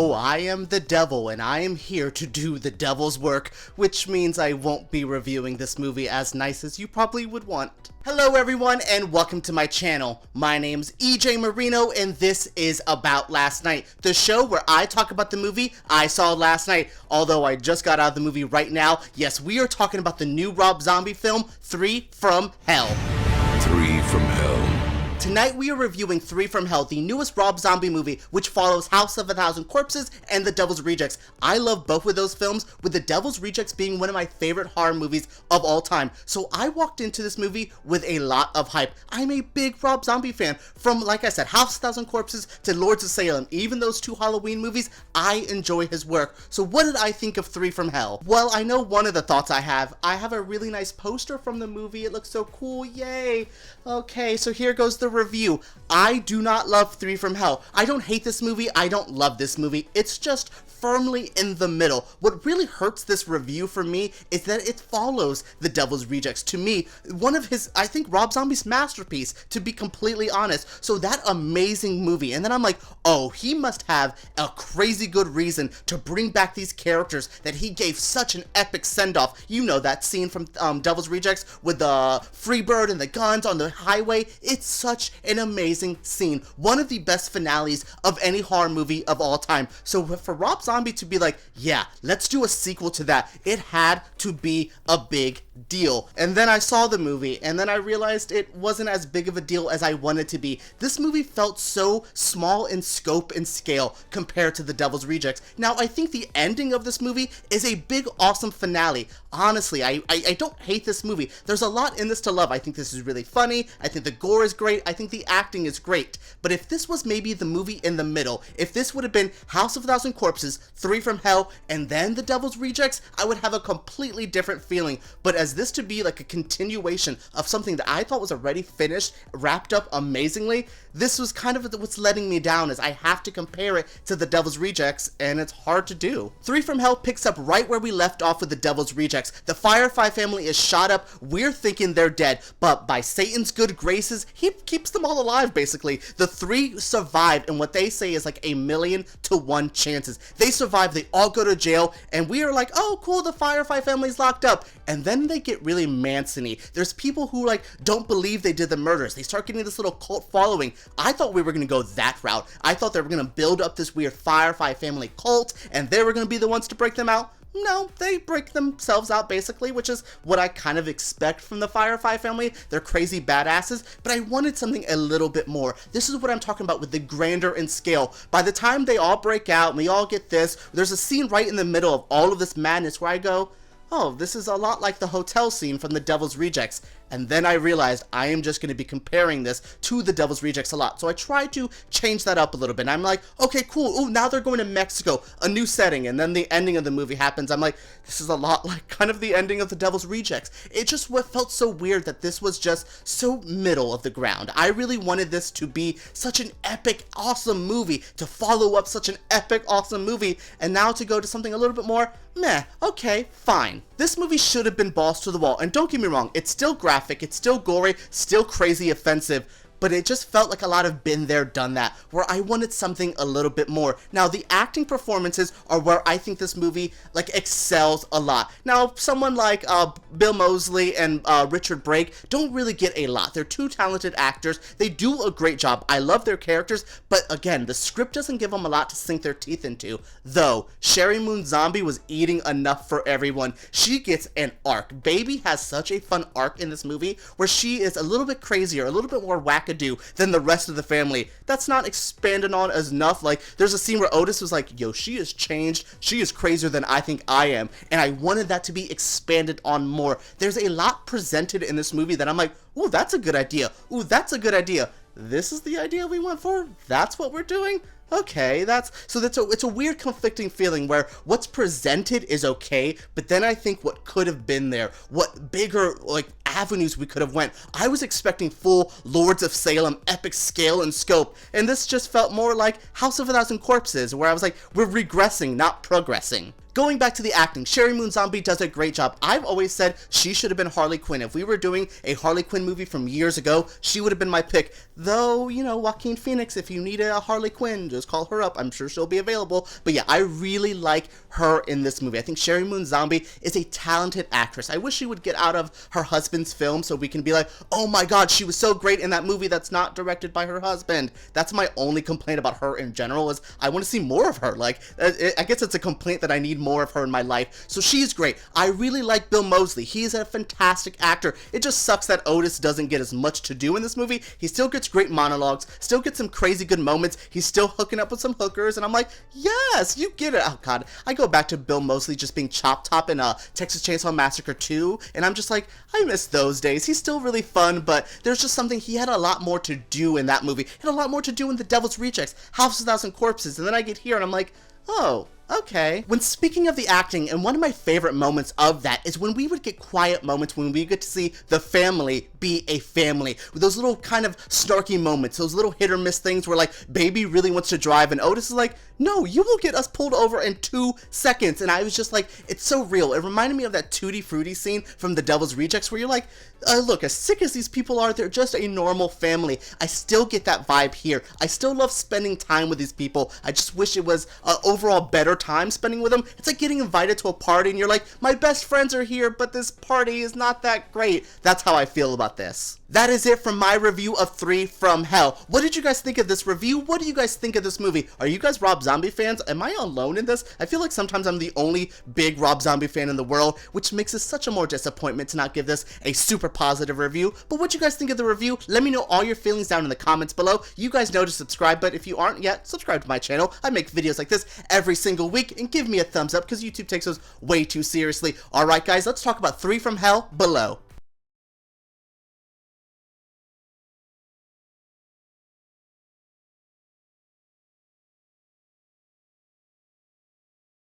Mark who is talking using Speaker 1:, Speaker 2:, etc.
Speaker 1: Oh, I am the devil, and I am here to do the devil's work, which means I won't be reviewing this movie as nice as you probably would want. Hello everyone, and welcome to my channel. My name's EJ Marino, and this is About Last Night, the show where I talk about the movie I saw last night. Although I just got out of the movie right now, yes, we are talking about the new Rob Zombie film, 3 from Hell.
Speaker 2: 3 from Hell.
Speaker 1: Tonight we are reviewing 3 from Hell, the newest Rob Zombie movie, which follows House of a Thousand Corpses and The Devil's Rejects. I love both of those films, with The Devil's Rejects being one of my favorite horror movies of all time. So I walked into this movie with a lot of hype. I'm a big Rob Zombie fan. From, like I said, House of a Thousand Corpses to Lords of Salem. Even those 2 Halloween movies, I enjoy his work. So what did I think of 3 from Hell? Well, I know one of the thoughts I have a really nice poster from the movie. It looks so cool, yay. Okay, so here goes the review. I do not love 3 from Hell. I don't hate this movie, I don't love this movie. It's just firmly in the middle. What really hurts this review for me is that it follows The Devil's Rejects. To me, one of his, I think, Rob Zombie's masterpiece, to be completely honest. So that amazing movie, and then I'm like, oh, he must have a crazy good reason to bring back these characters that he gave such an epic send-off. You know that scene from Devil's Rejects with the Freebird and the guns on the highway. It's such an amazing scene. One of the best finales of any horror movie of all time. So for Rob Zombie to be like, yeah, let's do a sequel to that, it had to be a big deal. And then I saw the movie, and then I realized it wasn't as big of a deal as I wanted to be. This movie felt so small in scope and scale compared to The Devil's Rejects. Now, I think the ending of this movie is a big, awesome finale. Honestly, I don't hate this movie. There's a lot in this to love. I think this is really funny. I think the gore is great. I think the acting is great. But if this was maybe the movie in the middle, if this would have been House of a Thousand Corpses, 3 from Hell, and then The Devil's Rejects, I would have a completely different feeling. But as this to be like a continuation of something that I thought was already finished, wrapped up amazingly, this was kind of what's letting me down, is I have to compare it to The Devil's Rejects, and it's hard to do. 3 from Hell picks up right where we left off with The Devil's Rejects. The Firefly family is shot up, we're thinking they're dead, but by Satan's good graces, he keeps them all alive, basically. The 3 survive, and what they say is like 1,000,000 to 1 chances. They survive, they all go to jail, and we are like, oh cool, the Firefly family's locked up. And then they get really Manson-y. There's people who like don't believe they did the murders. They start getting this little cult following. I thought we were gonna go that route. I thought they were gonna build up this weird Firefly family cult, and they were gonna be the ones to break them out. No, they break themselves out basically, which is what I kind of expect from the Firefly family. They're crazy badasses, but I wanted something a little bit more. This is what I'm talking about with the grandeur and scale. By the time they all break out and we all get this, there's a scene right in the middle of all of this madness where I go, oh, this is a lot like the hotel scene from The Devil's Rejects. And then I realized I am just going to be comparing this to The Devil's Rejects a lot. So I tried to change that up a little bit. I'm like, okay, cool. Ooh, now they're going to Mexico, a new setting. And then the ending of the movie happens. I'm like, this is a lot like kind of the ending of The Devil's Rejects. It just felt so weird that this was just so middle of the ground. I really wanted this to be such an epic, awesome movie, to follow up such an epic, awesome movie. And now to go to something a little bit more meh, okay, fine. This movie should have been balls to the wall, and don't get me wrong, it's still graphic, it's still gory, still crazy offensive, but it just felt like a lot of been there, done that, where I wanted something a little bit more. Now, the acting performances are where I think this movie, like, excels a lot. Now, someone like Bill Moseley and Richard Brake don't really get a lot. They're 2 talented actors. They do a great job. I love their characters, but again, the script doesn't give them a lot to sink their teeth into. Though, Sheri Moon Zombie was eating enough for everyone. She gets an arc. Baby has such a fun arc in this movie, where she is a little bit crazier, a little bit more wacky than the rest of the family. That's not expanded on as enough. Like, there's a scene where Otis was like, yo, she has changed. She is crazier than I think I am. And I wanted that to be expanded on more. There's a lot presented in this movie that I'm like, ooh, that's a good idea. Ooh, that's a good idea. This is the idea we went for? That's what we're doing? Okay, it's a weird conflicting feeling where what's presented is okay, but then I think what could have been there, what bigger like avenues we could have went. I was expecting full Lords of Salem epic scale and scope, and this just felt more like House of a Thousand Corpses, where I was like, we're regressing, not progressing. Going back to the acting, Sheri Moon Zombie does a great job. I've always said she should have been Harley Quinn. If we were doing a Harley Quinn movie from years ago, she would have been my pick. Though, you know, Joaquin Phoenix, if you need a Harley Quinn, just call her up. I'm sure she'll be available. But yeah, I really like her in this movie. I think Sheri Moon Zombie is a talented actress. I wish she would get out of her husband's film so we can be like, oh my god, she was so great in that movie that's not directed by her husband. That's my only complaint about her in general, is I want to see more of her. Like, I guess it's a complaint that I need more of her in my life. So she's great. I really like Bill Moseley. He's a fantastic actor. It just sucks that Otis doesn't get as much to do in this movie. He still gets great monologues, still gets some crazy good moments. He's still hooking up with some hookers, and I'm like, yes, you get it. Oh god, I go back to Bill Moseley just being Chop Top in Texas Chainsaw Massacre 2, and I'm just like, I miss those days. He's still really fun, but there's just something, he had a lot more to do in that movie. He had a lot more to do in The Devil's Rejects, House of a Thousand Corpses, and then I get here and I'm like, oh, okay. When speaking of the acting, and one of my favorite moments of that is when we would get quiet moments when we get to see the family be a family. With those little kind of snarky moments, those little hit or miss things where like baby really wants to drive and Otis is like, no, you will get us pulled over in 2 seconds. And I was just like, it's so real. It reminded me of that Tutti Frutti scene from The Devil's Rejects where you're like, look, as sick as these people are, they're just a normal family. I still get that vibe here. I still love spending time with these people. I just wish it was an overall better time spending with them. It's like getting invited to a party and you're like, my best friends are here, but this party is not that great. That's how I feel about this. That is it from my review of 3 from Hell. What did you guys think of this review? What do you guys think of this movie? Are you guys Rob Zombie fans? Am I alone in this? I feel like sometimes I'm the only big Rob Zombie fan in the world, which makes it such a more disappointment to not give this a super positive review. But what you guys think of the review? Let me know all your feelings down in the comments below. You guys know to subscribe, but if you aren't yet, subscribe to my channel. I make videos like this every single week, and give me a thumbs up because YouTube takes those way too seriously. Alright guys, let's talk about 3 from Hell below.